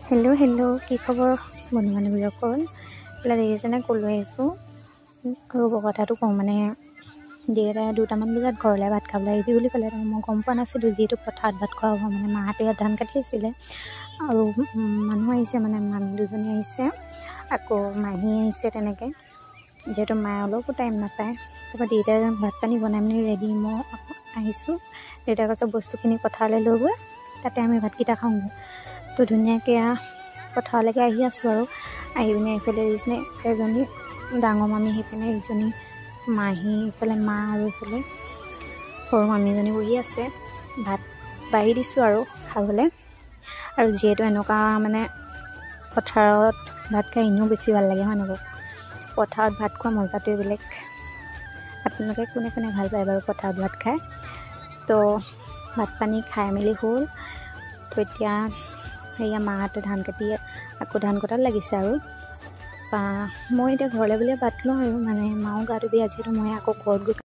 Hello' কি খবৰ বন্ধু বান্ধৱীসকল? এইফালে দেখিছেনে ক'লৈ আহিছোঁ ৰ'ব কথাটো কওঁ মানে দেউতাই 2টামান বজাত ঘৰলৈ ভাত খাবলৈ আহিবি বুলি ক'লে। মই গম পোৱা নাছিলোঁ, যিহেতু পথাৰত ভাত খোৱা হ'ব মানে মাহঁতে ইয়াত ধান কাটি আছিলে আৰু মানুহ আহিছে, মানে মানুহ দুজনী আহিছে, আকৌ মাহী আহিছে তেনেকৈ, যিহেতু মায়ে অলপো টাইম নাপায়। তাৰপৰা দেউতাই ভাত পানী বনাই মেলি ৰেডি, মই আহিছোঁ। দেউতাই কৈছে বস্তুখিনি পথাৰলৈ লৈ গৈ তাতে আমি ভাতকেইটা খাওঁগৈ। তো ধুনীয়াকৈ পথাৰলৈকে আহি আছোঁ আৰু আহি পিনে এইফালে দিছিলে এজনী ডাঙৰ মামী, সেইপিনে ইজনী মাহী, এইফালে মা আৰু এইফালে সৰু মামীজনী বহি আছে। ভাত বাঢ়ি দিছোঁ আৰু খাবলৈ। আৰু যিহেতু এনেকুৱা মানে পথাৰত ভাত খাই এনেও বেছি ভাল লাগে, হয় নহয়? পথাৰত ভাত খোৱা মজাটোৱে বেলেগ। আপোনালোকে কোনে কোনে ভাল পায় বাৰু পথাৰত ভাত খাই? তো ভাত পানী খাই মেলি হ'ল। তো এতিয়া সেয়া মাহঁতে ধান কাটি আকৌ ধান কটাত লাগিছে আৰু মই এতিয়া ঘৰলৈ বুলিয়ে ভাত লওঁ আৰু মানে মাও গাটো বেয়া, যিহেতু মই আকৌ ঘৰত গৈ